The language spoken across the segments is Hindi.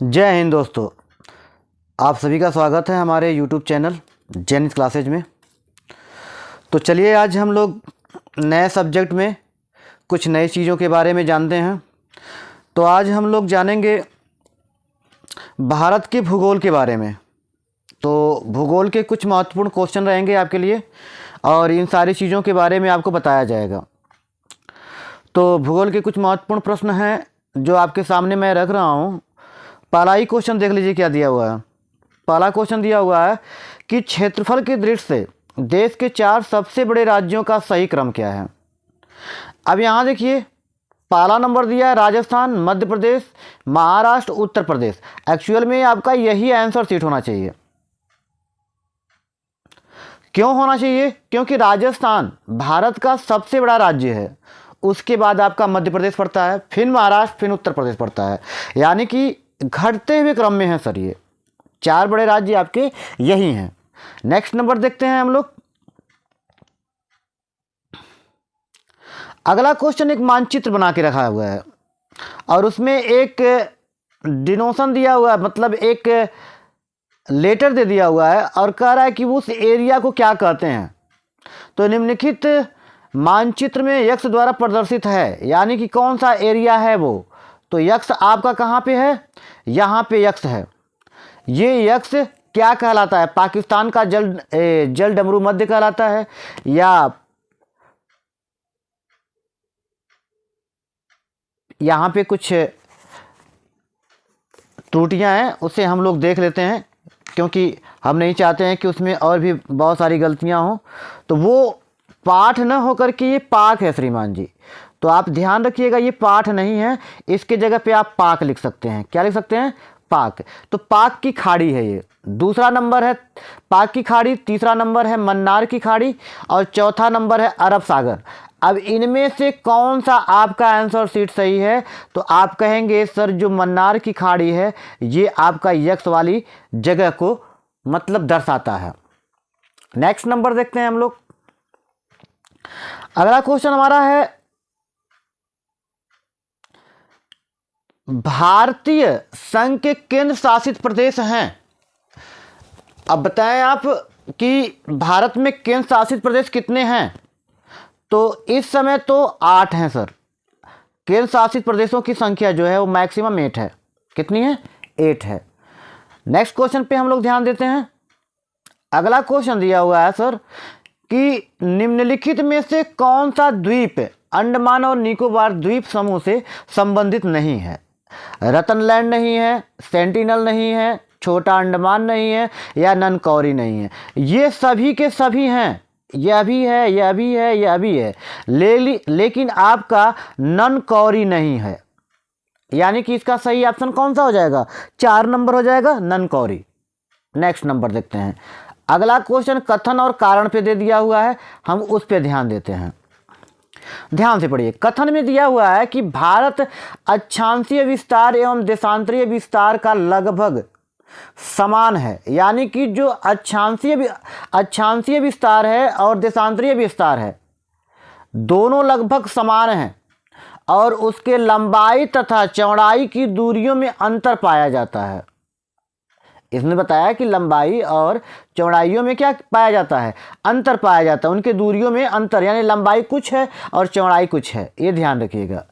जय हिंद दोस्तों, आप सभी का स्वागत है हमारे YouTube चैनल जेनिस क्लासेज में। तो चलिए आज हम लोग नए सब्जेक्ट में कुछ नई चीज़ों के बारे में जानते हैं। तो आज हम लोग जानेंगे भारत के भूगोल के बारे में। तो भूगोल के कुछ महत्वपूर्ण क्वेश्चन रहेंगे आपके लिए और इन सारी चीज़ों के बारे में आपको बताया जाएगा। तो भूगोल के कुछ महत्वपूर्ण प्रश्न हैं जो आपके सामने मैं रख रहा हूँ। पहला ही क्वेश्चन देख लीजिए क्या दिया हुआ है। पहला क्वेश्चन दिया हुआ है कि क्षेत्रफल की दृष्टि से देश के 4 सबसे बड़े राज्यों का सही क्रम क्या है। अब यहाँ देखिए, पहला नंबर दिया है राजस्थान, मध्य प्रदेश, महाराष्ट्र, उत्तर प्रदेश। एक्चुअल में आपका यही आंसर सीट होना चाहिए। क्यों होना चाहिए? क्योंकि राजस्थान भारत का सबसे बड़ा राज्य है। उसके बाद आपका मध्य प्रदेश पड़ता है, फिर महाराष्ट्र, फिर उत्तर प्रदेश पड़ता है। यानी कि घटते हुए क्रम में है सर। ये 4 बड़े राज्य आपके यही हैं। नेक्स्ट नंबर देखते हैं हम लोग। अगला क्वेश्चन एक मानचित्र बना के रखा हुआ है और उसमें एक डिनोशन दिया हुआ है, मतलब एक लेटर दे दिया हुआ है और कह रहा है कि उस एरिया को क्या कहते हैं। तो निम्नलिखित मानचित्र में यक्ष द्वारा प्रदर्शित है, यानी कि कौन सा एरिया है वो। तो यक्ष आपका कहाँ पे है? यहाँ पे यक्ष है। ये यक्ष क्या कहलाता है? पाकिस्तान का जल डमरू मध्य कहलाता है, या यहाँ पे कुछ त्रुटियां हैं उसे हम लोग देख लेते हैं, क्योंकि हम नहीं चाहते हैं कि उसमें और भी बहुत सारी गलतियां हों। तो वो पाठ न होकर के ये पाक है श्रीमान जी। तो आप ध्यान रखिएगा, ये पाठ नहीं है, इसके जगह पे आप पाक लिख सकते हैं। क्या लिख सकते हैं? पाक। तो पाक की खाड़ी है ये। दूसरा नंबर है पाक की खाड़ी, तीसरा नंबर है मन्नार की खाड़ी और चौथा नंबर है अरब सागर। अब इनमें से कौन सा आपका आंसर सीट सही है? तो आप कहेंगे सर जो मन्नार की खाड़ी है ये आपका यक्ष वाली जगह को मतलब दर्शाता है। नेक्स्ट नंबर देखते हैं हम लोग। अगला क्वेश्चन हमारा है भारतीय संघ के केंद्र शासित प्रदेश हैं। अब बताएं आप कि भारत में केंद्र शासित प्रदेश कितने हैं? तो इस समय तो 8 हैं सर। केंद्र शासित प्रदेशों की संख्या जो है वो मैक्सिमम 8 है। कितनी है? 8 है। नेक्स्ट क्वेश्चन पे हम लोग ध्यान देते हैं। अगला क्वेश्चन दिया हुआ है सर कि निम्नलिखित में से कौन सा द्वीप अंडमान और निकोबार द्वीप समूह से संबंधित नहीं है? रतनलैंड नहीं है, सेंटिनल नहीं है, छोटा अंडमान नहीं है या ननकौरी नहीं है। ये सभी के सभी हैं। यह भी है, यह भी है, यह भी है, लेकिन आपका ननकौरी नहीं है। यानी कि इसका सही ऑप्शन कौन सा हो जाएगा? 4 नंबर हो जाएगा, ननकौरी। नेक्स्ट नंबर देखते हैं। अगला क्वेश्चन कथन और कारण पे दे दिया हुआ है, हम उस पे ध्यान देते हैं। ध्यान से पढ़िए। कथन में दिया हुआ है कि भारत अक्षांशीय विस्तार एवं देशांतरीय विस्तार का लगभग समान है। यानी कि जो अक्षांशीय विस्तार है और देशांतरीय विस्तार है दोनों लगभग समान हैं और उसके लंबाई तथा चौड़ाई की दूरियों में अंतर पाया जाता है। इसने बताया कि लंबाई और चौड़ाइयों में क्या पाया जाता है? अंतर पाया जाता है। उनके दूरियों में अंतर, यानी लंबाई कुछ है और चौड़ाई कुछ है, ये ध्यान रखिएगा।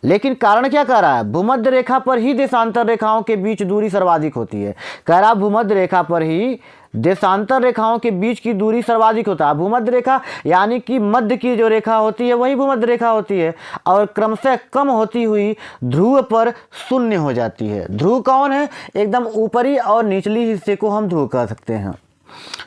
लेकिन कारण क्या कह रहा है? भूमध्य रेखा पर ही देशांतर रेखाओं के बीच दूरी सर्वाधिक होती है। कह रहा भूमध्य रेखा पर ही देशांतर रेखाओं के बीच की दूरी सर्वाधिक होता है। भूमध्य रेखा यानी कि मध्य की जो रेखा होती है वही भूमध्य रेखा होती है और क्रमशः कम होती हुई ध्रुव पर शून्य हो जाती है। ध्रुव कौन है? एकदम ऊपरी और निचली हिस्से को हम ध्रुव कह सकते हैं।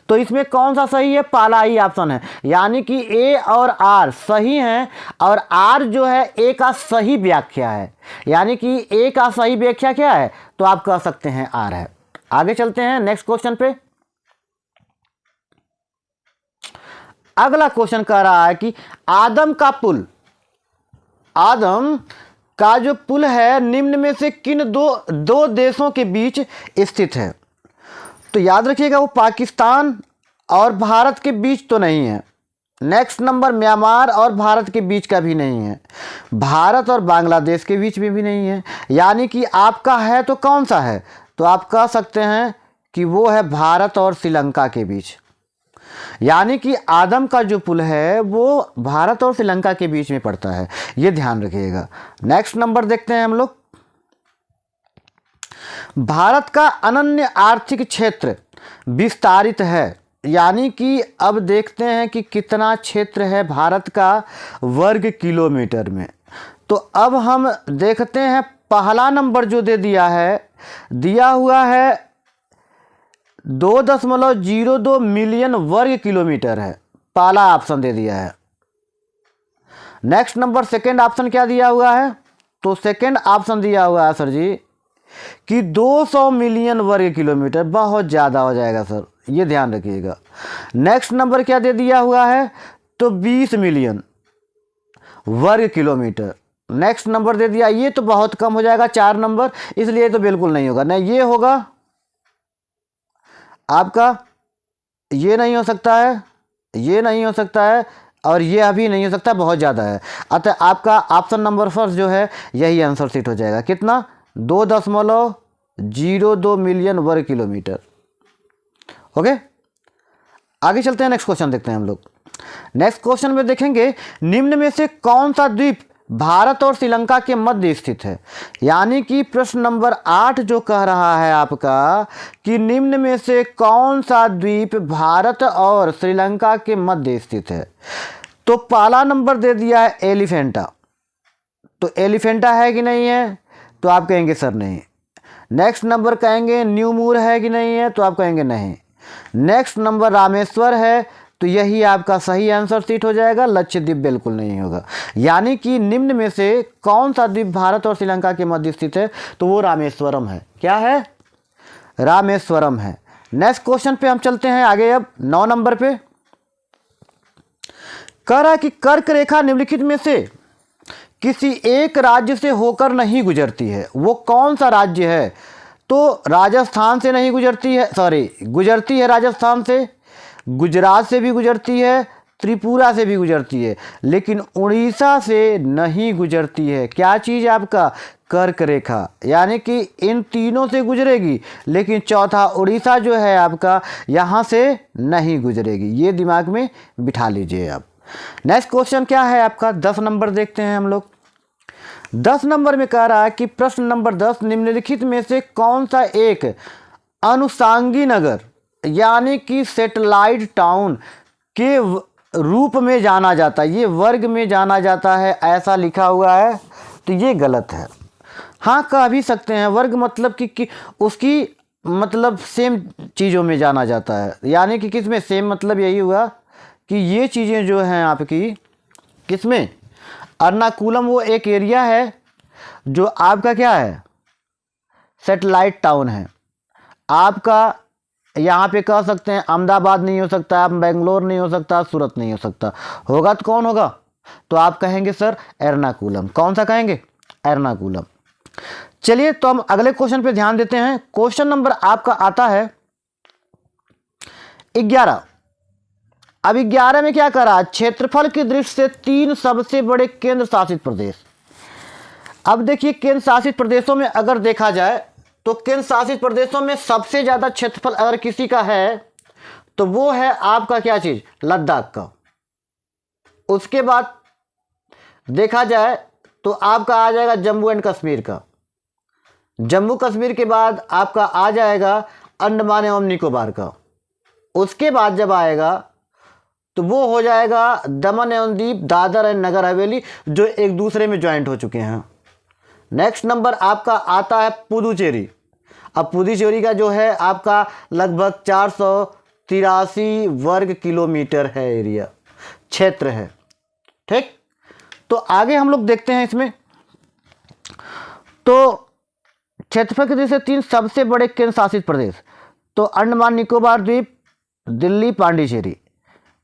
तो इसमें कौन सा सही है? पहला ही ऑप्शन है। यानी कि ए और आर सही हैं और आर जो है ए का सही व्याख्या है। यानी कि ए का सही व्याख्या क्या है? तो आप कह सकते हैं आर है। आगे चलते हैं नेक्स्ट क्वेश्चन पे। अगला क्वेश्चन कह रहा है कि आदम का जो पुल है निम्न में से किन दो देशों के बीच स्थित है? तो याद रखिएगा वो पाकिस्तान और भारत के बीच तो नहीं है, नेक्स्ट नंबर म्यांमार और भारत के बीच का भी नहीं है, भारत और बांग्लादेश के बीच में भी नहीं है। यानी कि आपका है तो कौन सा है, तो आप कह सकते हैं कि वो है भारत और श्रीलंका के बीच। यानी कि आदम का जो पुल है वो भारत और श्रीलंका के बीच में पड़ता है, ये ध्यान रखिएगा। नेक्स्ट नंबर देखते हैं हम लोग। भारत का अनन्य आर्थिक क्षेत्र विस्तारित है। यानी कि अब देखते हैं कि कितना क्षेत्र है भारत का वर्ग किलोमीटर में। तो अब हम देखते हैं पहला नंबर जो दे दिया है, दिया हुआ है 2.02 मिलियन वर्ग किलोमीटर है, पहला ऑप्शन दे दिया है। नेक्स्ट नंबर सेकंड ऑप्शन क्या दिया हुआ है, तो सेकंड ऑप्शन दिया हुआ है सर जी कि 200 मिलियन वर्ग किलोमीटर, बहुत ज़्यादा हो जाएगा सर, ये ध्यान रखिएगा। नेक्स्ट नंबर क्या दे दिया हुआ है, तो 20 मिलियन वर्ग किलोमीटर। नेक्स्ट नंबर दे दिया, ये तो बहुत कम हो जाएगा 4 नंबर, इसलिए तो बिल्कुल नहीं होगा। नहीं, ये होगा आपका, ये नहीं हो सकता है, ये नहीं हो सकता है, और ये अभी नहीं हो सकता, बहुत ज़्यादा है। अतः आपका ऑप्शन नंबर फर्स्ट जो है यही आंसर सीट हो जाएगा। कितना, 2.02 मिलियन वर्ग किलोमीटर। ओके, आगे चलते हैं, नेक्स्ट क्वेश्चन देखते हैं हम लोग। नेक्स्ट क्वेश्चन में देखेंगे निम्न में से कौन सा द्वीप भारत और श्रीलंका के मध्य स्थित है। यानी कि प्रश्न नंबर 8 जो कह रहा है आपका कि निम्न में से कौन सा द्वीप भारत और श्रीलंका के मध्य स्थित है। तो पहला नंबर दे दिया है एलिफेंटा। तो एलिफेंटा है कि नहीं है, तो आप कहेंगे सर नहीं। नेक्स्ट नंबर कहेंगे न्यूमूर है कि नहीं है, तो आप कहेंगे नहीं। नेक्स्ट नंबर रामेश्वर है, तो यही आपका सही आंसर सीट हो जाएगा, लक्षद्वीप बिल्कुल नहीं होगा। यानी कि निम्न में से कौन सा द्वीप भारत और श्रीलंका के मध्य स्थित है, तो वो रामेश्वरम है। क्या है, रामेश्वरम है। नेक्स्ट क्वेश्चन पे हम चलते हैं आगे। अब 9 नंबर पे कह रहा है कि कर्क रेखा निम्नलिखित में से किसी एक राज्य से होकर नहीं गुजरती है, वो कौन सा राज्य है। तो राजस्थान से नहीं गुजरती है, सॉरी गुजरती है राजस्थान से, गुजरात से भी गुजरती है, त्रिपुरा से भी गुजरती है, लेकिन उड़ीसा से नहीं गुजरती है। क्या चीज़, आपका कर्क रेखा। यानी कि इन तीनों से गुजरेगी, लेकिन चौथा उड़ीसा जो है आपका यहाँ से नहीं गुजरेगी, ये दिमाग में बिठा लीजिए आप। नेक्स्ट क्वेश्चन क्या है आपका, 10 नंबर देखते हैं हम लोग। 10 नंबर में कह रहा है कि प्रश्न नंबर 10, निम्नलिखित में से कौन सा एक अनुषंगी नगर यानी कि सैटेलाइट टाउन के रूप में जाना जाता है, ये वर्ग में जाना जाता है, ऐसा लिखा हुआ है, तो ये गलत है। हाँ, कह भी सकते हैं वर्ग मतलब कि उसकी मतलब सेम चीज़ों में जाना जाता है। यानी कि किस में सेम, मतलब यही हुआ कि ये चीज़ें जो हैं आपकी किसमें, एर्नाकुलम वो एक एरिया है जो आपका क्या है, सैटेलाइट टाउन है आपका। यहाँ पे कह सकते हैं अहमदाबाद नहीं हो सकता, बेंगलोर नहीं हो सकता, सूरत नहीं हो सकता, होगा तो कौन होगा, तो आप कहेंगे सर एर्नाकुलम। कौन सा कहेंगे, एर्नाकुलम। चलिए, तो हम अगले क्वेश्चन पे ध्यान देते हैं। क्वेश्चन नंबर आपका आता है 11। अब 11 में क्या करा, क्षेत्रफल की दृष्टि से 3 सबसे बड़े केंद्र शासित प्रदेश। अब देखिए, केंद्र शासित प्रदेशों में अगर देखा जाए तो केंद्र शासित प्रदेशों में सबसे ज़्यादा क्षेत्रफल अगर किसी का है तो वो है आपका क्या चीज़, लद्दाख का। उसके बाद देखा जाए तो आपका आ जाएगा जम्मू एंड कश्मीर का। जम्मू कश्मीर के बाद आपका आ जाएगा अंडमान एवं निकोबार का। उसके बाद जब आएगा तो वो हो जाएगा दमन एवं दीप, दादर एंड नगर हवेली, जो एक दूसरे में ज्वाइंट हो चुके हैं। नेक्स्ट नंबर आपका आता है पुदुचेरी। अब पुदुचेरी का जो है आपका लगभग 483 वर्ग किलोमीटर है एरिया, क्षेत्र है। ठीक, तो आगे हम लोग देखते हैं इसमें। तो क्षेत्रफल के दृष्टि से 3 सबसे बड़े केंद्र शासित प्रदेश, तो अंडमान निकोबार द्वीप, दिल्ली, पांडिचेरी।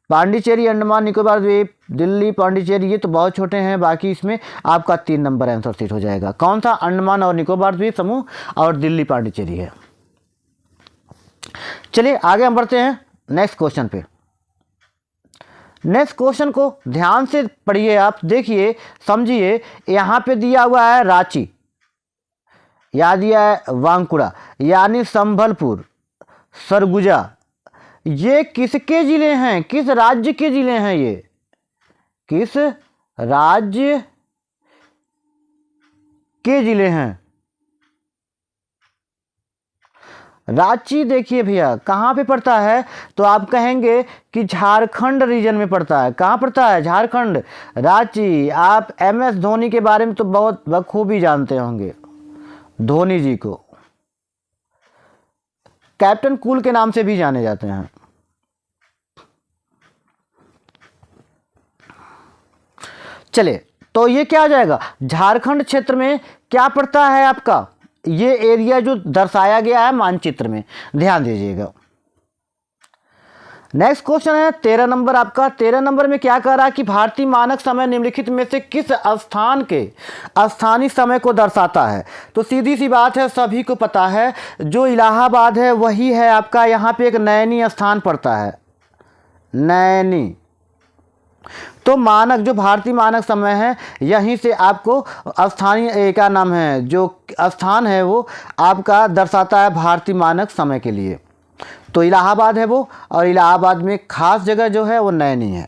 पांडिचेरी, अंडमान निकोबार द्वीप, दिल्ली, पांडिचेरी, ये तो बहुत छोटे हैं। बाकी इसमें आपका 3 नंबर आंसर सीट हो जाएगा। कौन सा, अंडमान और निकोबार द्वीप समूह और दिल्ली पांडिचेरी है। चलिए आगे हम बढ़ते हैं नेक्स्ट क्वेश्चन पे। नेक्स्ट क्वेश्चन को ध्यान से पढ़िए, आप देखिए समझिए। यहाँ पे दिया हुआ है रांची, या दिया है बांकुड़ा यानी संबलपुर, सरगुजा। ये किसके जिले हैं, किस राज्य के जिले हैं, ये किस राज्य के जिले हैं? रांची देखिए भैया कहाँ पे पड़ता है, तो आप कहेंगे कि झारखंड रीजन में पड़ता है। कहाँ पड़ता है? झारखंड, रांची। आप MS धोनी के बारे में तो बहुत बखूबी जानते होंगे, धोनी जी को कैप्टन कूल के नाम से भी जाने जाते हैं। चलिए, तो ये क्या आ जाएगा, झारखंड क्षेत्र में क्या पड़ता है आपका, ये एरिया जो दर्शाया गया है मानचित्र में, ध्यान दीजिएगा। नेक्स्ट क्वेश्चन है 13 नंबर आपका। 13 नंबर में क्या कह रहा है कि भारतीय मानक समय निम्नलिखित में से किस स्थान के स्थानीय समय को दर्शाता है? तो सीधी सी बात है, सभी को पता है, जो इलाहाबाद है वही है आपका। यहाँ पे एक नैनी स्थान पड़ता है, नैनी। तो मानक जो भारतीय मानक समय है, यहीं से आपको स्थानीय क्या नाम है, जो स्थान है वो आपका दर्शाता है भारतीय मानक समय के लिए। तो इलाहाबाद है वो, और इलाहाबाद में खास जगह जो है वो नैनी है।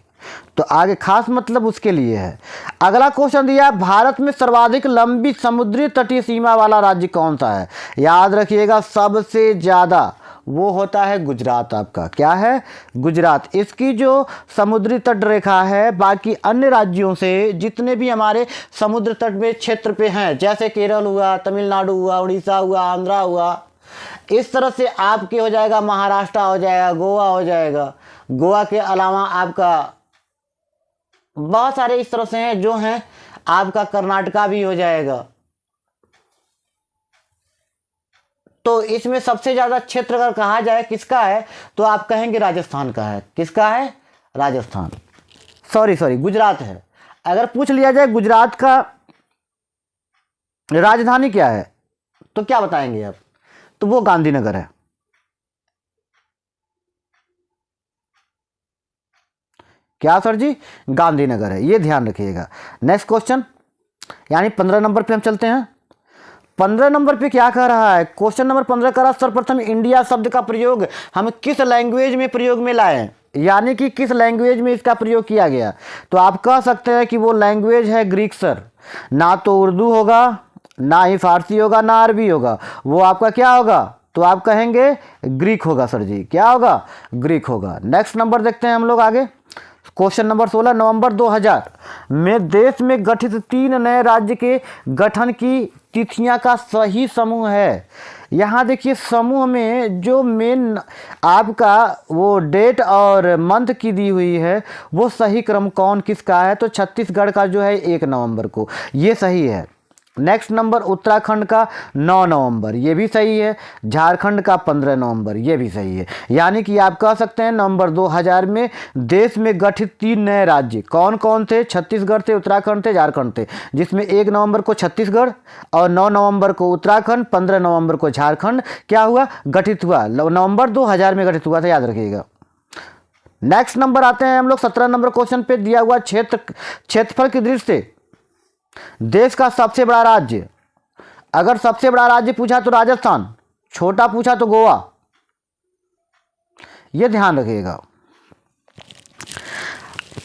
तो आगे खास मतलब उसके लिए है। अगला क्वेश्चन दिया है, भारत में सर्वाधिक लंबी समुद्री तटीय सीमा वाला राज्य कौन सा है? याद रखिएगा सबसे ज़्यादा वो होता है गुजरात। आपका क्या है? गुजरात। इसकी जो समुद्री तट रेखा है बाकी अन्य राज्यों से, जितने भी हमारे समुद्र तट में क्षेत्र पे हैं, जैसे केरल हुआ, तमिलनाडु हुआ, उड़ीसा हुआ, आंध्रा हुआ, इस तरह से आपके हो जाएगा महाराष्ट्र हो जाएगा, गोवा हो जाएगा। गोवा के अलावा आपका बहुत सारे इस तरह से हैं जो हैं, आपका कर्नाटका भी हो जाएगा। तो इसमें सबसे ज़्यादा क्षेत्र अगर कहा जाए किसका है, तो आप कहेंगे राजस्थान का है। किसका है? राजस्थान, सॉरी गुजरात है। अगर पूछ लिया जाए गुजरात का राजधानी क्या है, तो क्या बताएंगे आप? तो वो गांधीनगर है। क्या सर जी? गांधीनगर है, ये ध्यान रखिएगा। नेक्स्ट क्वेश्चन यानी 15 नंबर पे हम चलते हैं। 15 नंबर पे क्या कह रहा है? क्वेश्चन नंबर 15 कह रहा है, सर्वप्रथम इंडिया शब्द का प्रयोग हम किस लैंग्वेज में प्रयोग में लाए, यानी कि किस लैंग्वेज में इसका प्रयोग किया गया? तो आप कह सकते हैं कि वो लैंग्वेज है ग्रीक सर। ना तो उर्दू होगा, ना ही फारसी होगा, ना अरबी होगा, वो आपका क्या होगा? तो आप कहेंगे ग्रीक होगा सर जी। क्या होगा? ग्रीक होगा। नेक्स्ट नंबर देखते हैं हम लोग आगे। क्वेश्चन नंबर 16, नवंबर 2000 में देश में गठित 3 नए राज्य के गठन की तिथियां का सही समूह है। यहाँ देखिए समूह में जो मेन आपका वो डेट और मंथ की दी हुई है, वो सही क्रम कौन किसका है? तो छत्तीसगढ़ का जो है 1 नवंबर को, ये सही है। नेक्स्ट नंबर उत्तराखंड का 9 नवंबर, ये भी सही है। झारखंड का 15 नवंबर, ये भी सही है। यानी कि आप कह सकते हैं नवंबर 2000 में देश में गठित 3 नए राज्य कौन कौन थे? छत्तीसगढ़ थे, उत्तराखंड थे, झारखंड थे। जिसमें 1 नवंबर को छत्तीसगढ़ और 9 नवंबर को उत्तराखंड, 15 नवंबर को झारखंड क्या हुआ? गठित हुआ। नवंबर 2000 में गठित हुआ था, याद रखिएगा। नेक्स्ट नंबर आते हैं हम लोग 17 नंबर क्वेश्चन पे। दिया हुआ क्षेत्रफल की दृष्टि से देश का सबसे बड़ा राज्य, अगर सबसे बड़ा राज्य पूछा तो राजस्थान, छोटा पूछा तो गोवा, यह ध्यान रखिएगा।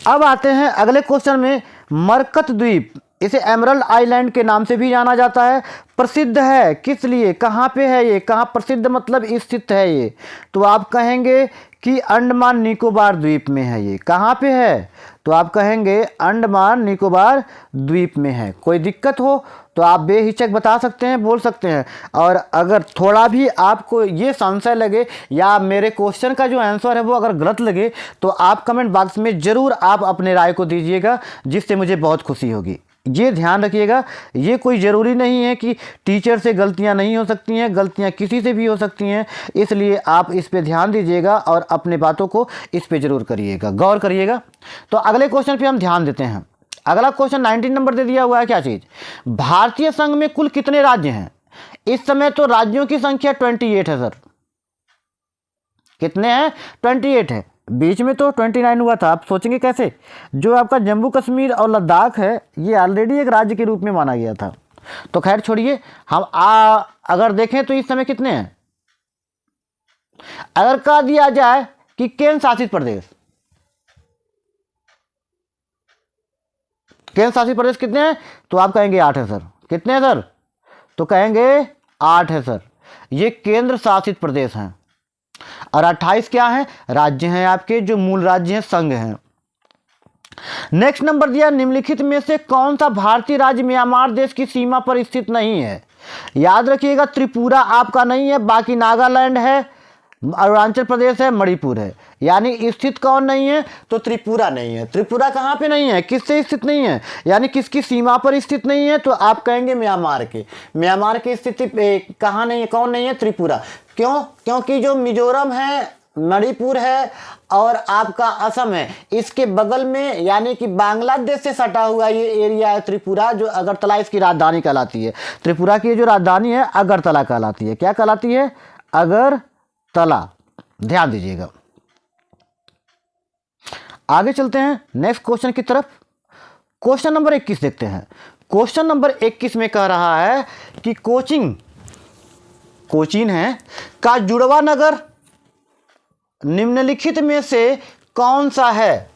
अब आते हैं अगले क्वेश्चन में। मरकत द्वीप, इसे एमरल्ड आइलैंड के नाम से भी जाना जाता है, प्रसिद्ध है किस लिए? कहाँ पे है ये? कहाँ प्रसिद्ध मतलब स्थित है ये? तो आप कहेंगे कि अंडमान निकोबार द्वीप में है ये। कहाँ पे है? तो आप कहेंगे अंडमान निकोबार द्वीप में है। कोई दिक्कत हो तो आप बेहिचक बता सकते हैं, बोल सकते हैं। और अगर थोड़ा भी आपको ये संशय लगे या मेरे क्वेश्चन का जो आंसर है वो अगर गलत लगे, तो आप कमेंट बॉक्स में ज़रूर आप अपने राय को दीजिएगा, जिससे मुझे बहुत खुशी होगी। ये ध्यान रखिएगा, ये कोई ज़रूरी नहीं है कि टीचर से गलतियां नहीं हो सकती हैं, गलतियां किसी से भी हो सकती हैं। इसलिए आप इस पे ध्यान दीजिएगा और अपने बातों को इस पे ज़रूर करिएगा, गौर करिएगा। तो अगले क्वेश्चन पे हम ध्यान देते हैं। अगला क्वेश्चन 19 नंबर दे दिया हुआ है। क्या चीज़? भारतीय संघ में कुल कितने राज्य हैं? इस समय तो राज्यों की संख्या 28 है सर। कितने हैं? 28 है। बीच में तो 29 हुआ था, आप सोचेंगे कैसे? जो आपका जम्मू कश्मीर और लद्दाख है ये ऑलरेडी एक राज्य के रूप में माना गया था। तो खैर छोड़िए, हम अगर देखें तो इस समय कितने हैं? अगर कह दिया जाए कि केंद्र शासित प्रदेश, केंद्र शासित प्रदेश कितने हैं? तो आप कहेंगे 8 है सर। कितने हैं सर? तो कहेंगे 8 है सर। ये केंद्र शासित प्रदेश हैं और 28 क्या है? राज्य हैं आपके, जो मूल राज्य हैं, संघ हैं। नेक्स्ट नंबर दिया, निम्नलिखित में से कौन सा भारतीय राज्य म्यांमार देश की सीमा पर स्थित नहीं है? याद रखिएगा, त्रिपुरा आपका नहीं है, बाकी नागालैंड है, अरुणाचल प्रदेश है, मणिपुर है। यानी स्थित कौन नहीं है? तो त्रिपुरा नहीं है। त्रिपुरा कहाँ पे नहीं है? किससे स्थित नहीं है? यानी किसकी सीमा पर स्थित नहीं है? तो आप कहेंगे म्यांमार के। म्यांमार की स्थिति कहाँ नहीं है? कौन नहीं है? त्रिपुरा। क्यों? क्योंकि जो मिजोरम है, मणिपुर है और आपका असम है, इसके बगल में यानी कि बांग्लादेश से सटा हुआ ये एरिया है त्रिपुरा, जो अगरतला इसकी राजधानी कहलाती है। त्रिपुरा की जो राजधानी है अगरतला कहलाती है। क्या कहलाती है? अगरतला। ध्यान दीजिएगा। आगे चलते हैं नेक्स्ट क्वेश्चन की तरफ। क्वेश्चन नंबर 21 देखते हैं। क्वेश्चन नंबर 21 में कह रहा है कि कोचीन है का जुड़वा नगर निम्नलिखित में से कौन सा है?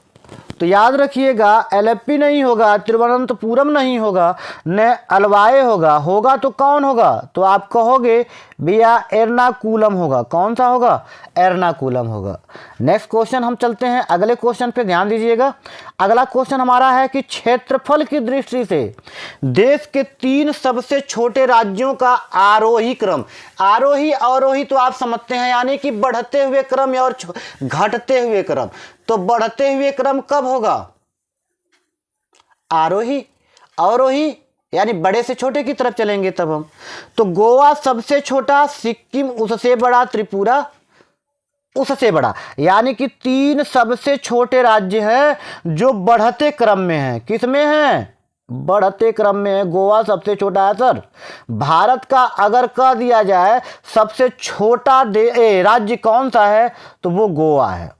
तो याद रखिएगा, एलेप्पी नहीं होगा, तिरुवनंतपुरम नहीं होगा, न अलवाए होगा। होगा तो कौन होगा? तो आप कहोगे भैया एर्नाकुलम होगा। कौन सा होगा? एर्नाकुलम होगा। नेक्स्ट क्वेश्चन हम चलते हैं अगले क्वेश्चन पे, ध्यान दीजिएगा। अगला क्वेश्चन हमारा है कि क्षेत्रफल की दृष्टि से देश के 3 सबसे छोटे राज्यों का आरोही क्रम। आरोही अवरोही तो आप समझते हैं, यानी कि बढ़ते हुए क्रम और घटते हुए क्रम। तो बढ़ते हुए क्रम कब होगा? आरोही। अवरोही यानी बड़े से छोटे की तरफ चलेंगे तब हम। तो गोवा सबसे छोटा, सिक्किम उससे बड़ा, त्रिपुरा उससे बड़ा। यानी कि 3 सबसे छोटे राज्य हैं जो बढ़ते क्रम में हैं। किस में हैं? बढ़ते क्रम में है। गोवा सबसे छोटा है सर। भारत का अगर कह दिया जाए सबसे छोटा राज्य कौन सा है, तो वो गोवा है।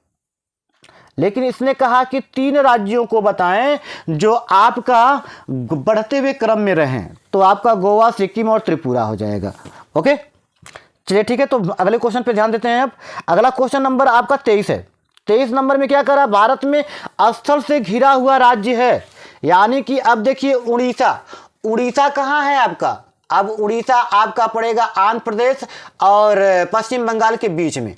लेकिन इसने कहा कि 3 राज्यों को बताएं जो आपका बढ़ते हुए क्रम में रहें। तो आपका गोवा, सिक्किम और त्रिपुरा हो जाएगा। ओके, चलिए ठीक है। तो अगले क्वेश्चन पे ध्यान देते हैं। अब अगला क्वेश्चन नंबर आपका 23 है। 23 नंबर में क्या कर रहा है? भारत में स्थल से घिरा हुआ राज्य है। यानी कि अब देखिए उड़ीसा। उड़ीसा कहाँ है आपका? अब उड़ीसा आपका पड़ेगा आंध्र प्रदेश और पश्चिम बंगाल के बीच में,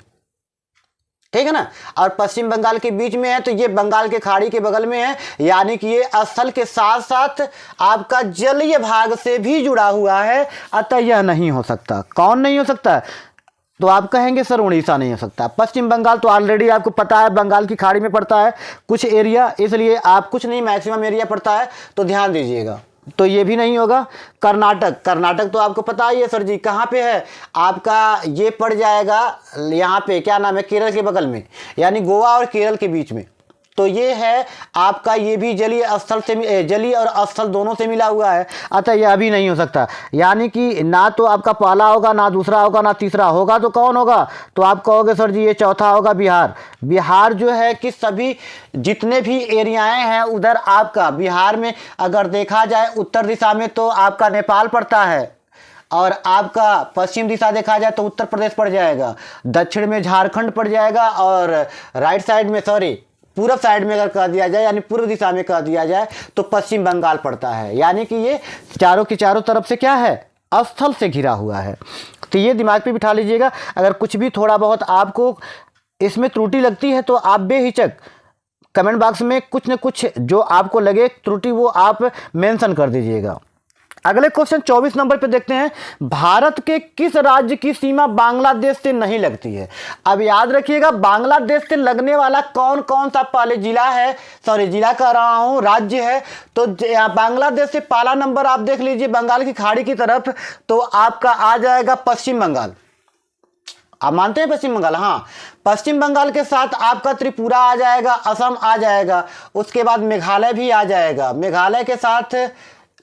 ठीक है ना। और पश्चिम बंगाल के बीच में है तो ये बंगाल के खाड़ी के बगल में है। यानी कि ये स्थल के साथ साथ आपका जलीय भाग से भी जुड़ा हुआ है। अतः यह नहीं हो सकता। कौन नहीं हो सकता? तो आप कहेंगे सर उड़ीसा नहीं हो सकता। पश्चिम बंगाल तो ऑलरेडी आपको पता है बंगाल की खाड़ी में पड़ता है कुछ एरिया, इसलिए आप कुछ नहीं मैक्सिमम एरिया पड़ता है, तो ध्यान दीजिएगा। तो ये भी नहीं होगा। कर्नाटक। कर्नाटक तो आपको पता ही है सर जी, कहाँ पे है आपका? ये पड़ जाएगा यहाँ पे, क्या नाम है, केरल के बगल में, यानी गोवा और केरल के बीच में। तो ये है आपका, ये भी जलीय स्थल से, जलीय और स्थल दोनों से मिला हुआ है। अतः यह भी नहीं हो सकता। यानी कि ना तो आपका पहला होगा, ना दूसरा होगा, ना तीसरा होगा। तो कौन होगा? तो आप कहोगे सर जी ये चौथा होगा, बिहार। बिहार जो है कि सभी जितने भी एरियाएं हैं उधर आपका बिहार में अगर देखा जाए उत्तर दिशा में तो आपका नेपाल पड़ता है, और आपका पश्चिम दिशा देखा जाए तो उत्तर प्रदेश पड़ जाएगा, दक्षिण में झारखंड पड़ जाएगा, और राइट साइड में पूर्व साइड में अगर कह दिया जाए यानी पूर्व दिशा में कह दिया जाए तो पश्चिम बंगाल पड़ता है। यानी कि ये चारों की चारों तरफ से क्या है? स्थल से घिरा हुआ है। तो ये दिमाग पे बिठा लीजिएगा। अगर कुछ भी थोड़ा बहुत आपको इसमें त्रुटि लगती है तो आप बेहिचक कमेंट बॉक्स में कुछ न कुछ जो आपको लगे त्रुटि वो आप मेंशन कर दीजिएगा। अगले क्वेश्चन 24 नंबर पे देखते हैं। भारत के किस राज्य की सीमा बांग्लादेश से नहीं लगती है? अब याद रखिएगा बांग्लादेश से लगने वाला कौन कौन सा पहले जिला है, सॉरी जिला कह रहा हूं, राज्य है। तो बांग्लादेश से पहला नंबर आप देख लीजिए बंगाल की खाड़ी की तरफ, तो आपका आ जाएगा पश्चिम बंगाल। आप मानते हैं पश्चिम बंगाल? हाँ, पश्चिम बंगाल के साथ आपका त्रिपुरा आ जाएगा, असम आ जाएगा, उसके बाद मेघालय भी आ जाएगा। मेघालय के साथ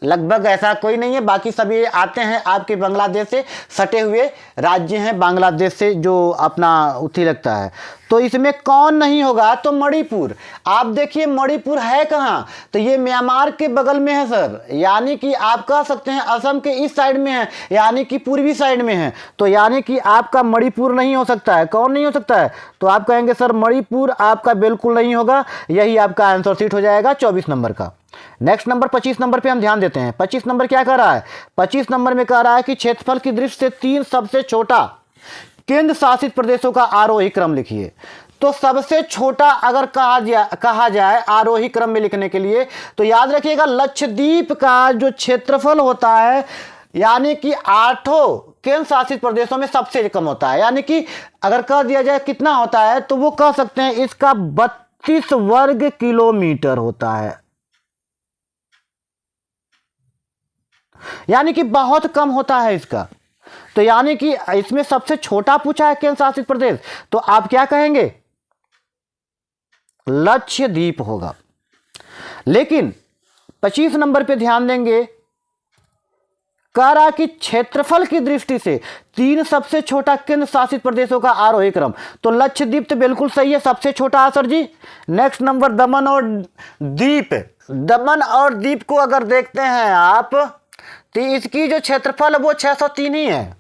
लगभग ऐसा कोई नहीं है, बाकी सभी आते हैं आपके बांग्लादेश से सटे हुए राज्य हैं, बांग्लादेश से जो अपना उठी लगता है। तो इसमें कौन नहीं होगा, तो मणिपुर। आप देखिए मणिपुर है कहाँ, तो ये म्यांमार के बगल में है सर, यानी कि आप कह सकते हैं असम के इस साइड में है, यानी कि पूर्वी साइड में है। तो यानी कि आपका मणिपुर नहीं हो सकता है। कौन नहीं हो सकता है, तो आप कहेंगे सर मणिपुर आपका बिल्कुल नहीं होगा, यही आपका आंसर सीट हो जाएगा 24 नंबर का। नेक्स्ट नंबर 25 नंबर पे हम ध्यान देते हैं। 25 नंबर क्या कह रहा है, 25 नंबर में कह रहा है कि क्षेत्रफल की दृष्टि से 3 सबसे छोटा केंद्र शासित प्रदेशों का आरोही क्रम लिखिए। तो सबसे छोटा अगर कहा जाए आरोही क्रम में लिखने के लिए, तो याद रखिएगा लक्षद्वीप का जो क्षेत्रफल होता है, यानी कि 8 केंद्र शासित प्रदेशों में सबसे कम होता है। यानी कि अगर कह दिया जाए कितना होता है, तो वो कह सकते हैं इसका 32 वर्ग किलोमीटर होता है, यानी कि बहुत कम होता है इसका। तो यानी कि इसमें सबसे छोटा पूछा है केंद्र शासित प्रदेश, तो आप क्या कहेंगे, लक्षद्वीप होगा। लेकिन 25 नंबर पे ध्यान देंगे, कह रहा कि क्षेत्रफल की दृष्टि से 3 सबसे छोटा केंद्र शासित प्रदेशों का आरोही क्रम, तो लक्षद्वीप तो बिल्कुल सही है, सबसे छोटा है सर जी। नेक्स्ट नंबर दमन और दीप। दमन और दीप को अगर देखते हैं आप, तो इसकी जो क्षेत्रफल है वो 603 ही है।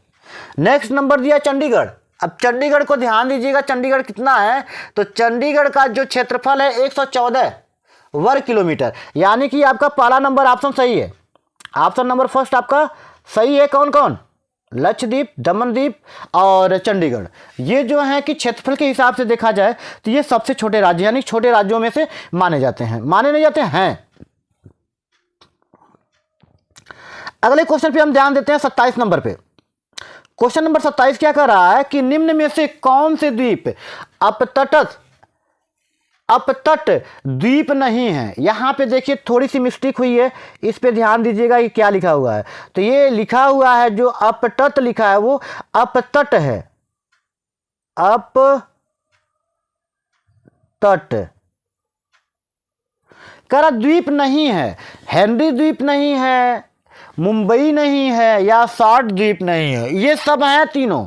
नेक्स्ट नंबर दिया चंडीगढ़। अब चंडीगढ़ को ध्यान दीजिएगा, चंडीगढ़ कितना है, तो चंडीगढ़ का जो क्षेत्रफल है 114 वर्ग किलोमीटर, यानी कि आपका पहला नंबर ऑप्शन सही है। ऑप्शन नंबर फर्स्ट आपका सही है। कौन कौन, लक्षद्वीप, दमनदीप और चंडीगढ़, ये जो है कि क्षेत्रफल के हिसाब से देखा जाए तो ये सबसे छोटे राज्य, यानी छोटे राज्यों में से माने जाते हैं, माने नहीं जाते हैं। अगले क्वेश्चन पे हम ध्यान देते हैं 27 नंबर पे। क्वेश्चन नंबर 27 क्या कर रहा है कि निम्न में से कौन से द्वीप अपतट द्वीप नहीं है। यहां पे देखिए थोड़ी सी मिस्टेक हुई है, इस पे ध्यान दीजिएगा कि क्या लिखा हुआ है। तो ये लिखा हुआ है जो अपतट लिखा है वो अपतट है, अपतट करा द्वीप नहीं है। हेनरी द्वीप नहीं है, मुंबई नहीं है, या सार्ट द्वीप नहीं है, ये सब हैं तीनों।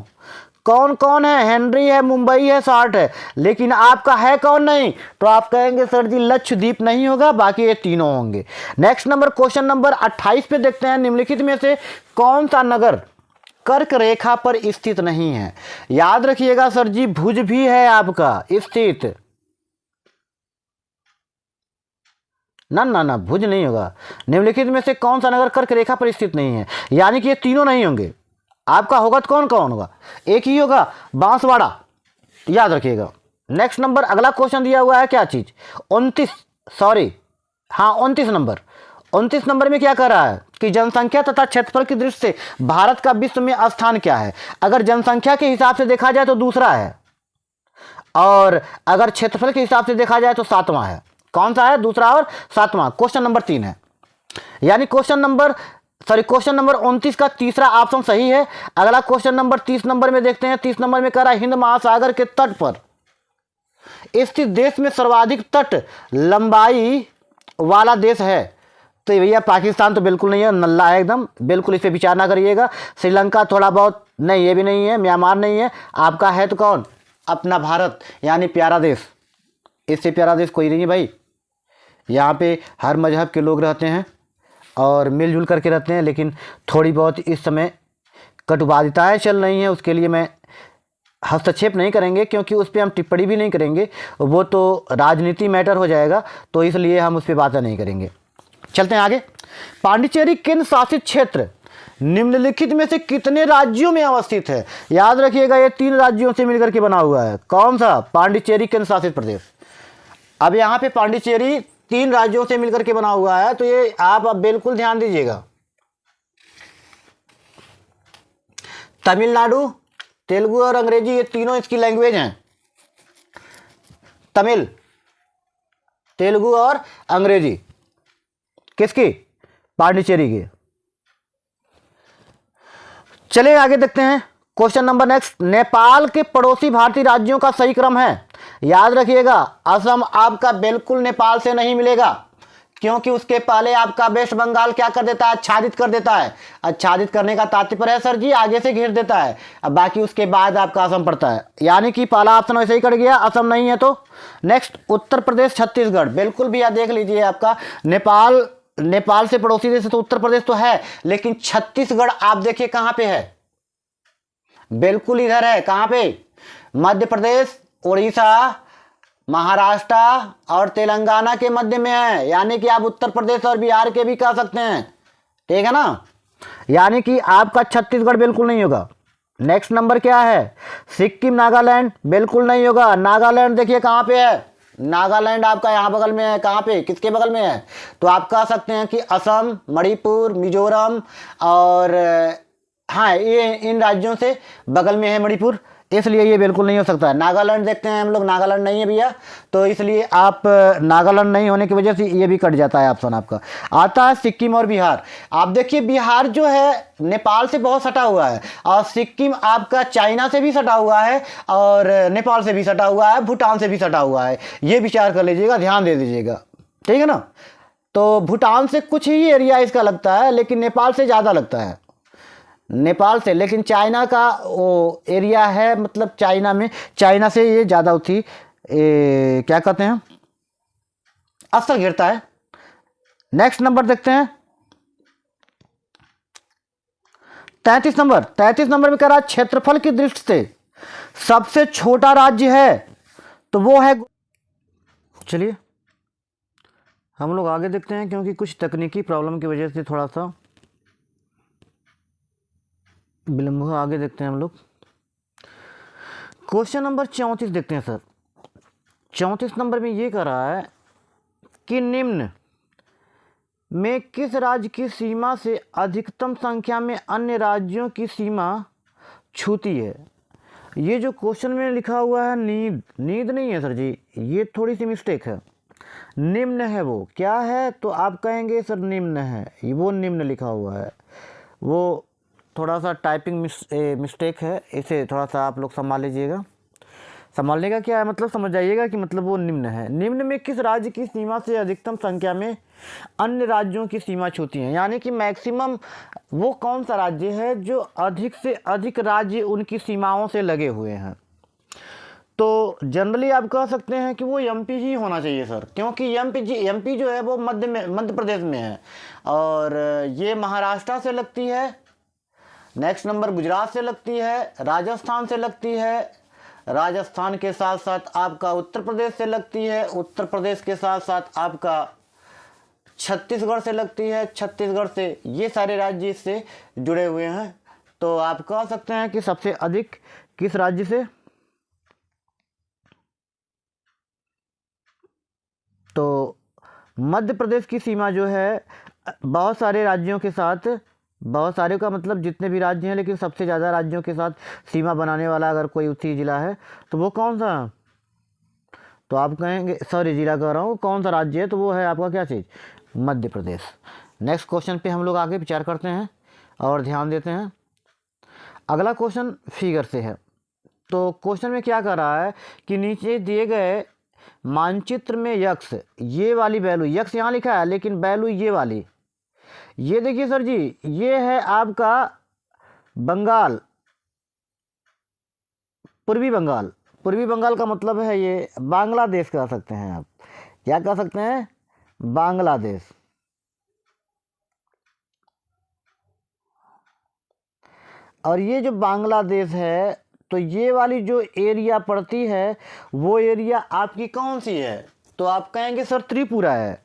कौन कौन है, हेनरी है, मुंबई है, सार्ट है, लेकिन आपका है कौन नहीं, तो आप कहेंगे सर जी लक्षद्वीप नहीं होगा, बाकी ये तीनों होंगे। नेक्स्ट नंबर क्वेश्चन नंबर 28 पे देखते हैं, निम्नलिखित में से कौन सा नगर कर्क रेखा पर स्थित नहीं है। याद रखिएगा सर जी भुज भी है आपका स्थित, ना ना ना भुज नहीं होगा। निम्नलिखित में से कौन सा नगर कर्क रेखा पर स्थित नहीं है, यानी कि ये तीनों नहीं होंगे। आपका होगा तो कौन कौन होगा, एक ही होगा, बांसवाड़ा, याद रखिएगा। नेक्स्ट नंबर अगला क्वेश्चन दिया हुआ है क्या चीज, 29 नंबर। 29 नंबर में क्या कह रहा है कि जनसंख्या तथा क्षेत्रफल की दृष्टि से भारत का विश्व में स्थान क्या है। अगर जनसंख्या के हिसाब से देखा जाए तो दूसरा है, और अगर क्षेत्रफल के हिसाब से देखा जाए तो 7वां है। कौन सा है, दूसरा और 7वां। क्वेश्चन नंबर 3 है, यानी क्वेश्चन नंबर 29 का तीसरा ऑप्शन सही है। अगला क्वेश्चन नंबर 30 नंबर में देखते हैं। 30 नंबर में कह रहा है हिंद महासागर के तट पर स्थित देश में सर्वाधिक तट लंबाई वाला देश है। तो भैया पाकिस्तान तो बिल्कुल नहीं है, नल्ला है एकदम, बिल्कुल इस पर विचार ना करिएगा। श्रीलंका थोड़ा बहुत नहीं, ये भी नहीं है, म्यांमार नहीं है। आपका है तो कौन, अपना भारत, यानी प्यारा देश। इससे प्यारा देश कोई नहीं है भाई। यहाँ पे हर मजहब के लोग रहते हैं और मिलजुल करके रहते हैं, लेकिन थोड़ी बहुत इस समय कटुवादिताएँ चल रही हैं, उसके लिए मैं हस्तक्षेप नहीं करेंगे, क्योंकि उस पर हम टिप्पणी भी नहीं करेंगे, वो तो राजनीति मैटर हो जाएगा, तो इसलिए हम उस पर बातें नहीं करेंगे। चलते हैं आगे। पांडिचेरी केंद्र शासित क्षेत्र निम्नलिखित में से कितने राज्यों में अवस्थित है। याद रखिएगा ये 3 राज्यों से मिलकर के बना हुआ है। कौन सा, पांडिचेरी केंद्र शासित प्रदेश। अब यहाँ पे पांडिचेरी 3 राज्यों से मिलकर के बना हुआ है, तो ये आप अब बिल्कुल ध्यान दीजिएगा। तमिलनाडु, तेलुगु और अंग्रेजी, ये तीनों इसकी लैंग्वेज हैं। तमिल, तेलुगु और अंग्रेजी किसकी, पांडिचेरी की। चलिए आगे देखते हैं क्वेश्चन नंबर नेक्स्ट। नेपाल के पड़ोसी भारतीय राज्यों का सही क्रम है। याद रखिएगा असम आपका बिल्कुल नेपाल से नहीं मिलेगा, क्योंकि उसके पहले आपका वेस्ट बंगाल क्या कर देता है, आच्छादित कर देता है। आच्छादित करने का तात्पर्य है सर जी आगे से घेर देता है। अब बाकी उसके बाद आपका असम पड़ता है, यानी कि पहला ऑप्शन वैसे ही कट गया, असम नहीं है। तो नेक्स्ट उत्तर प्रदेश छत्तीसगढ़, बिल्कुल भैया देख लीजिए, आपका नेपाल से पड़ोसी देश तो उत्तर प्रदेश तो है, लेकिन छत्तीसगढ़ आप देखिए कहां पे है, बिल्कुल इधर है। कहां पे? मध्य प्रदेश, उड़ीसा, महाराष्ट्र और तेलंगाना के मध्य में है, यानी कि आप उत्तर प्रदेश और बिहार के भी कह सकते हैं, ठीक है ना। यानी कि आपका छत्तीसगढ़ बिल्कुल नहीं होगा। नेक्स्ट नंबर क्या है? सिक्किम नागालैंड, बिल्कुल नहीं होगा। नागालैंड देखिए कहां पे है, नागालैंड आपका यहां बगल में है। कहां पे, किसके बगल में है? तो आप कह सकते हैं कि असम, मणिपुर, मिजोरम और हाँ, ये इन राज्यों से बगल में है मणिपुर, इसलिए ये बिल्कुल नहीं हो सकता। नागालैंड देखते हैं हम लोग, नागालैंड नहीं है भैया, तो इसलिए आप नागालैंड नहीं होने की वजह से ये भी कट जाता है ऑप्शन आपका। आता है सिक्किम और बिहार। आप देखिए बिहार जो है नेपाल से बहुत सटा हुआ है, और सिक्किम आपका चाइना से भी सटा हुआ है, और नेपाल से भी सटा हुआ है, भूटान से भी सटा हुआ है। ये विचार कर लीजिएगा, ध्यान दे दीजिएगा, ठीक है ना। तो भूटान से कुछ ही एरिया इसका लगता है, लेकिन नेपाल से ज़्यादा लगता है, नेपाल से। लेकिन चाइना का वो एरिया है, मतलब चाइना से ये ज़्यादा होती, क्या कहते हैं, असर गिरता है। नेक्स्ट नंबर देखते हैं 33 नंबर। 33 नंबर में कह रहा है क्षेत्रफल की दृष्टि से सबसे छोटा राज्य है, तो वो है, चलिए हम लोग आगे देखते हैं, क्योंकि कुछ तकनीकी प्रॉब्लम की वजह से थोड़ा सा विलंब हुआ। आगे देखते हैं हम लोग क्वेश्चन नंबर 34 देखते हैं सर। 34 नंबर में ये कह रहा है कि निम्न में किस राज्य की सीमा से अधिकतम संख्या में अन्य राज्यों की सीमा छूती है। ये जो क्वेश्चन में लिखा हुआ है नींद नहीं है सर जी, ये थोड़ी सी मिस्टेक है। निम्न है, वो क्या है, तो आप कहेंगे सर निम्न है, वो निम्न लिखा हुआ है, वो थोड़ा सा टाइपिंग मिस्टेक है, इसे थोड़ा सा आप लोग संभाल लीजिएगा। संभालने का क्या है मतलब, समझ जाइएगा कि मतलब वो निम्न है। निम्न में किस राज्य की सीमा से अधिकतम संख्या में अन्य राज्यों की सीमा छूती है, यानी कि मैक्सिमम वो कौन सा राज्य है जो अधिक से अधिक राज्य उनकी सीमाओं से लगे हुए हैं। तो जनरली आप कह सकते हैं कि वो एमपी ही होना चाहिए सर, क्योंकि एमपी जो है वो मध्य प्रदेश में है, और ये महाराष्ट्र से लगती है। नेक्स्ट नंबर गुजरात से लगती है, राजस्थान से लगती है, राजस्थान के साथ साथ आपका उत्तर प्रदेश से लगती है, उत्तर प्रदेश के साथ साथ आपका छत्तीसगढ़ से लगती है, छत्तीसगढ़ से, ये सारे राज्य इससे जुड़े हुए हैं। तो आप कह सकते हैं कि सबसे अधिक किस राज्य से, तो मध्य प्रदेश की सीमा जो है बहुत सारे राज्यों के साथ, बहुत सारे का मतलब जितने भी राज्य हैं, लेकिन सबसे ज़्यादा राज्यों के साथ सीमा बनाने वाला अगर कोई उसी जिला है तो वो कौन सा, तो आप कहेंगे, सॉरी जिला कह रहा हूँ, कौन सा राज्य है, तो वो है आपका क्या चीज़, मध्य प्रदेश। नेक्स्ट क्वेश्चन पे हम लोग आगे विचार करते हैं और ध्यान देते हैं। अगला क्वेश्चन फिगर से है। तो क्वेश्चन में क्या कर रहा है कि नीचे दिए गए मानचित्र में यक्स, ये वाली वैल्यू, यक्स यहाँ लिखा है लेकिन वैल्यू ये वाली, ये देखिए सर जी, ये है आपका बंगाल, पूर्वी बंगाल। पूर्वी बंगाल का मतलब है ये बांग्लादेश कह सकते हैं आप, क्या कह सकते हैं, बांग्लादेश। और ये जो बांग्लादेश है, तो ये वाली जो एरिया पड़ती है वो एरिया आपकी कौन सी है, तो आप कहेंगे सर त्रिपुरा है।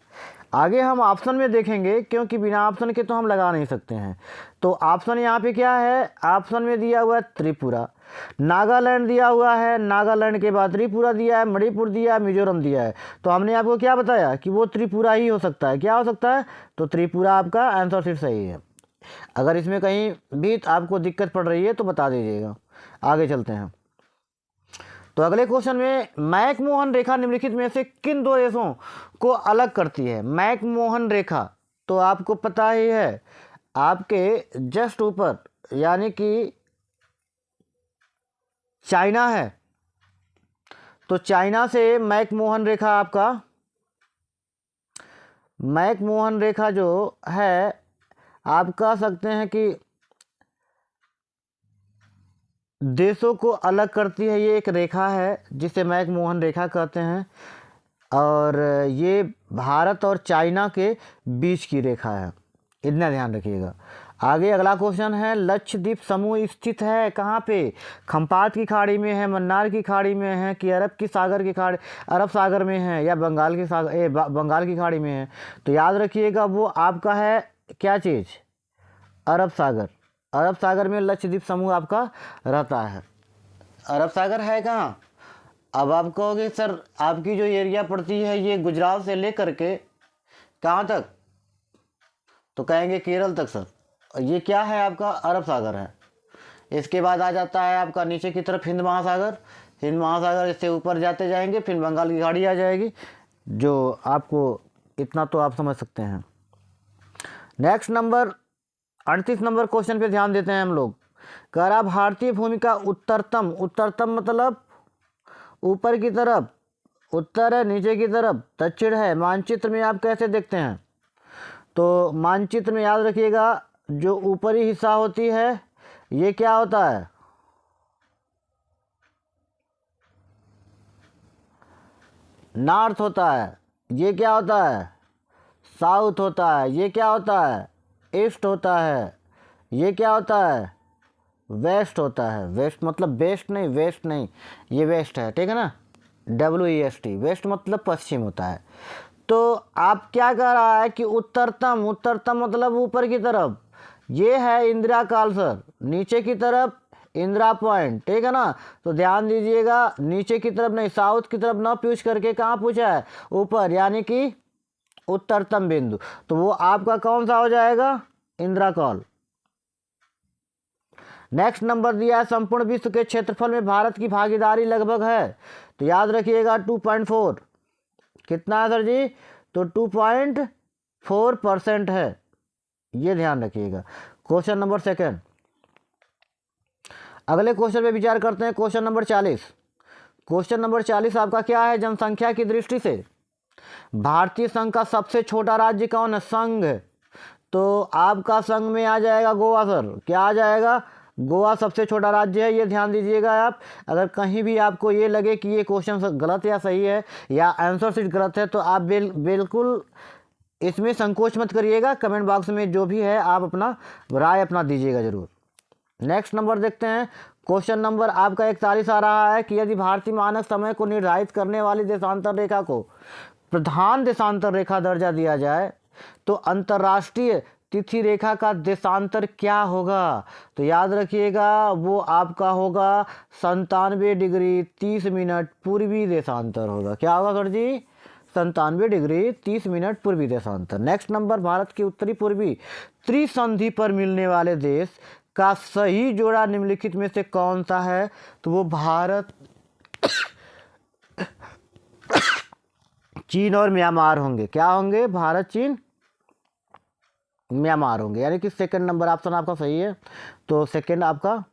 आगे हम ऑप्शन में देखेंगे, क्योंकि बिना ऑप्शन के तो हम लगा नहीं सकते हैं। तो ऑप्शन यहाँ पे क्या है, ऑप्शन में दिया हुआ है त्रिपुरा, नागालैंड दिया हुआ है, नागालैंड के बाद त्रिपुरा दिया है, मणिपुर दिया है, मिजोरम दिया है। तो हमने आपको क्या बताया कि वो त्रिपुरा ही हो सकता है। क्या हो सकता है, तो त्रिपुरा आपका आंसर सिर्फ सही है। अगर इसमें कहीं भी आपको दिक्कत पड़ रही है तो बता दीजिएगा। आगे चलते हैं। तो अगले क्वेश्चन में मैकमोहन रेखा निम्नलिखित में से किन दो देशों को अलग करती है। मैकमोहन रेखा तो आपको पता ही है, आपके जस्ट ऊपर यानी कि चाइना है, तो चाइना से मैकमोहन रेखा आपका मैकमोहन रेखा जो है आप कह सकते हैं कि देशों को अलग करती है। ये एक रेखा है जिसे मैकमोहन रेखा कहते हैं और ये भारत और चाइना के बीच की रेखा है, इतना ध्यान रखिएगा। आगे अगला क्वेश्चन है, लक्षद्वीप समूह स्थित है कहाँ पे? खंपात की खाड़ी में है, मन्नार की खाड़ी में है कि अरब सागर में है या बंगाल की खाड़ी में है? तो याद रखिएगा वो आपका है क्या चीज़? अरब सागर। अरब सागर में लक्षद्वीप समूह आपका रहता है। अरब सागर है कहाँ? अब आप कहोगे सर आपकी जो एरिया पड़ती है ये गुजरात से लेकर के कहाँ तक? तो कहेंगे केरल तक सर। और ये क्या है आपका? अरब सागर है। इसके बाद आ जाता है आपका नीचे की तरफ हिंद महासागर। हिंद महासागर इससे ऊपर जाते जाएंगे फिर बंगाल की खाड़ी आ जाएगी, जो आपको इतना तो आप समझ सकते हैं। नेक्स्ट नंबर 38 नंबर क्वेश्चन पे ध्यान देते हैं हम लोग। कह रहा भारतीय भूमि का उत्तरतम, उत्तरतम मतलब ऊपर की तरफ, उत्तर है नीचे की तरफ, दक्षिण है, मानचित्र में आप कैसे देखते हैं? तो मानचित्र में याद रखिएगा जो ऊपरी हिस्सा होती है ये क्या होता है? नॉर्थ होता है। ये क्या होता है? साउथ होता है। ये क्या होता है? ईस्ट होता है। ये क्या होता है? वेस्ट होता है। वेस्ट मतलब वेस्ट नहीं, वेस्ट नहीं, ये वेस्ट है, ठीक है ना? WEST, वेस्ट मतलब पश्चिम होता है। तो आप क्या कह रहा है कि उत्तरतम, उत्तरतम मतलब ऊपर की तरफ, ये है इंदिरा काल सर, नीचे की तरफ इंदिरा पॉइंट, ठीक है ना? तो ध्यान दीजिएगा नीचे की तरफ नहीं, साउथ की तरफ ना पूछ करके कहाँ पूछा है? ऊपर, यानी कि उत्तरतम बिंदु। तो वो आपका कौन सा हो जाएगा? इंदिरा कॉल। नेक्स्ट नंबर दिया है, संपूर्ण विश्व के क्षेत्रफल में भारत की भागीदारी लगभग है। तो याद रखिएगा 2.4। कितना है सर जी? तो 2.4% है, ये ध्यान रखिएगा। Question number 2। अगले क्वेश्चन पे विचार करते हैं। Question number 40। क्वेश्चन नंबर 40 आपका क्या है? जनसंख्या की दृष्टि से भारतीय संघ का सबसे छोटा राज्य कौन है? संघ। तो आपका संघ में आ जाएगा गोवा सर। क्या आ जाएगा? गोवा सबसे छोटा राज्य है, ये ध्यान दीजिएगा आप। अगर कहीं भी आपको ये लगे कि ये क्वेश्चन गलत या सही है या आंसर शीट गलत है तो आप बिल्कुल इसमें संकोच मत करिएगा, कमेंट बॉक्स में जो भी है आप अपना राय अपना दीजिएगा ज़रूर। नेक्स्ट नंबर देखते हैं। क्वेश्चन नंबर आपका 41 आ रहा है कि यदि भारतीय मानक समय को निर्धारित करने वाली देशांतर रेखा को प्रधान देशांतर रेखा दर्जा दिया जाए तो अंतर्राष्ट्रीय तिथि रेखा का देशांतर क्या होगा? तो याद रखिएगा वो आपका होगा 97 डिग्री 30 मिनट पूर्वी देशांतर होगा। क्या होगा सर जी? 97 डिग्री 30 मिनट पूर्वी देशांतर। नेक्स्ट नंबर, भारत की उत्तरी पूर्वी त्रिसंधि पर मिलने वाले देश का सही जोड़ा निम्नलिखित में से कौन सा है? तो वो भारत, चीन और म्यांमार होंगे। क्या होंगे? भारत, चीन, म्यांमार होंगे, यानी कि सेकंड नंबर ऑप्शन आपका सही है। तो सेकंड आपका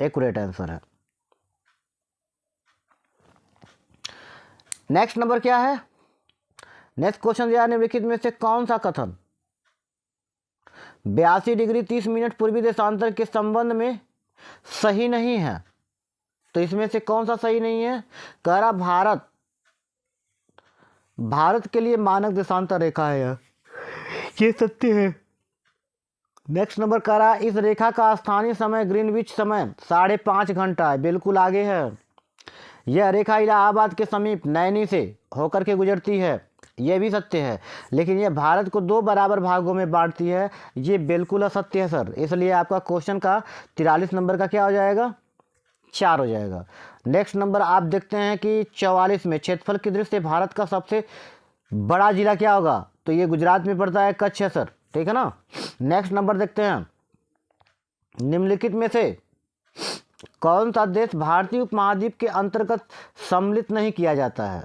एक्यूरेट आंसर है। नेक्स्ट नंबर क्या है? नेक्स्ट क्वेश्चन दिया निम्नलिखित में से कौन सा कथन 82 डिग्री 30 मिनट पूर्वी देशांतर के संबंध में सही नहीं है? तो इसमें से कौन सा सही नहीं है? कह रहा भारत के लिए मानक देशांतर रेखा है यह, ये सत्य है। नेक्स्ट नंबर कह रहा इस रेखा का स्थानीय समय ग्रीनविच समय 5.5 घंटा है, बिल्कुल आगे है। यह रेखा इलाहाबाद के समीप नैनी से होकर के गुजरती है, यह भी सत्य है। लेकिन यह भारत को 2 बराबर भागों में बांटती है, ये बिल्कुल असत्य है सर। इसलिए आपका क्वेश्चन का 43 नंबर का क्या हो जाएगा? 4 हो जाएगा। नेक्स्ट नंबर आप देखते हैं कि 44 में क्षेत्रफल की दृष्टि से भारत का सबसे बड़ा जिला क्या होगा? तो ये गुजरात में पड़ता है, कच्छ है सर, ठीक है ना। नेक्स्ट नंबर देखते हैं, निम्नलिखित में से कौन सा देश भारतीय उपमहाद्वीप के अंतर्गत सम्मिलित नहीं किया जाता है?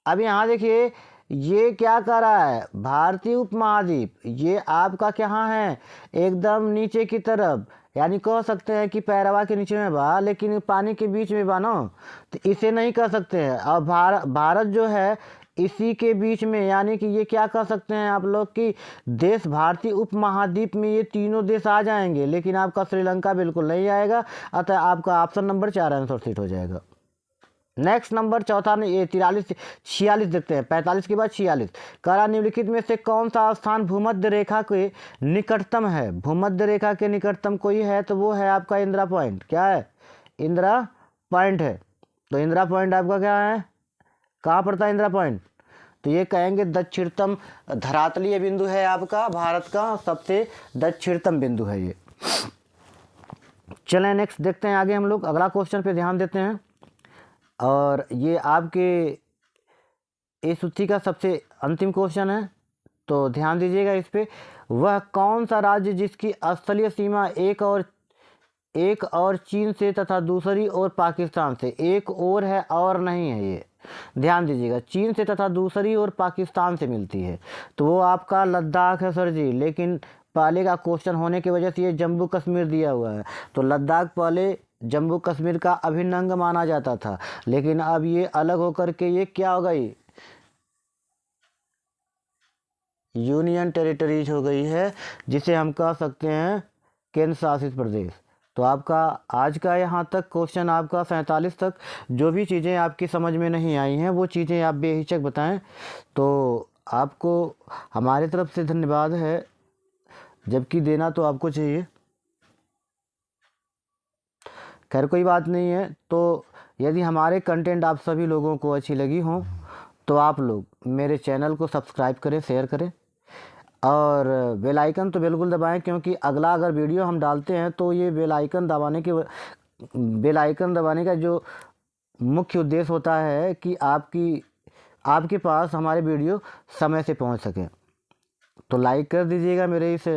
अब यहाँ देखिए ये क्या कर रहा है, भारतीय उपमहाद्वीप, ये आपका कहाँ है? एकदम नीचे की तरफ, यानी कह सकते हैं कि पैरवा के नीचे में बा, लेकिन पानी के बीच में बा ना, तो इसे नहीं कह सकते हैं। और भारत जो है इसी के बीच में, यानी कि ये क्या कह सकते हैं आप लोग कि देश भारतीय उपमहाद्वीप में ये तीनों देश आ जाएंगे, लेकिन आपका श्रीलंका बिल्कुल नहीं आएगा। अतः आपका ऑप्शन नंबर 4 आंसर सीट हो जाएगा। नेक्स्ट नंबर चौथा में ये 46 देखते हैं, 45 के बाद 46। करा निम्नलिखित में से कौन सा स्थान भूमध्य रेखा के निकटतम है? भूमध्य रेखा के निकटतम कोई है तो वो है आपका इंदिरा पॉइंट। क्या है? इंदिरा पॉइंट है। तो इंदिरा पॉइंट आपका क्या है, कहाँ पड़ता है इंदिरा पॉइंट? तो ये कहेंगे दक्षिणतम धरातलीय बिंदु है आपका, भारत का सबसे दक्षिणतम बिंदु है ये। चलें नेक्स्ट देखते हैं आगे हम लोग, अगला क्वेश्चन पे ध्यान देते हैं। और ये आपके इस सूची का सबसे अंतिम क्वेश्चन है, तो ध्यान दीजिएगा इस पे। वह कौन सा राज्य जिसकी स्थलीय सीमा एक और चीन से तथा दूसरी ओर पाकिस्तान से, एक और है और नहीं है, ये ध्यान दीजिएगा, चीन से तथा दूसरी ओर पाकिस्तान से मिलती है, तो वो आपका लद्दाख है सर जी। लेकिन पहले का क्वेश्चन होने की वजह से ये जम्मू कश्मीर दिया हुआ है, तो लद्दाख पहले जम्मू कश्मीर का अभिन्न अंग माना जाता था, लेकिन अब ये अलग होकर के ये क्या हो गई, यूनियन टेरिटरीज हो गई है, जिसे हम कह सकते हैं केंद्र शासित प्रदेश। तो आपका आज का यहाँ तक क्वेश्चन आपका 47 तक, जो भी चीज़ें आपकी समझ में नहीं आई हैं वो चीज़ें आप बेहिचक बताएं। तो आपको हमारी तरफ से धन्यवाद है, जबकि देना तो आपको चाहिए। खैर कोई बात नहीं है। तो यदि हमारे कंटेंट आप सभी लोगों को अच्छी लगी हो तो आप लोग मेरे चैनल को सब्सक्राइब करें, शेयर करें और बेल आइकन तो बिल्कुल दबाएं, क्योंकि अगला अगर वीडियो हम डालते हैं तो ये बेल आइकन दबाने का जो मुख्य उद्देश्य होता है कि आपके पास हमारे वीडियो समय से पहुंच सके। तो लाइक कर दीजिएगा मेरे इस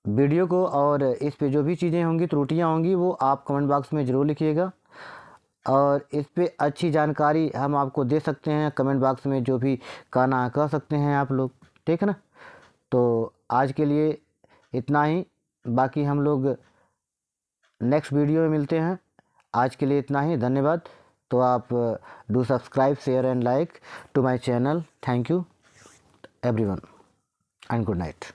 वीडियो को, और इस पे जो भी चीज़ें होंगी, त्रुटियां होंगी, वो आप कमेंट बॉक्स में ज़रूर लिखिएगा। और इस पे अच्छी जानकारी हम आपको दे सकते हैं, कमेंट बॉक्स में जो भी कहना कह सकते हैं आप लोग, ठीक है ना। तो आज के लिए इतना ही, बाकी हम लोग नेक्स्ट वीडियो में मिलते हैं। आज के लिए इतना ही, धन्यवाद। तो आप do subscribe, share and like to my channel. Thank you everyone and good night.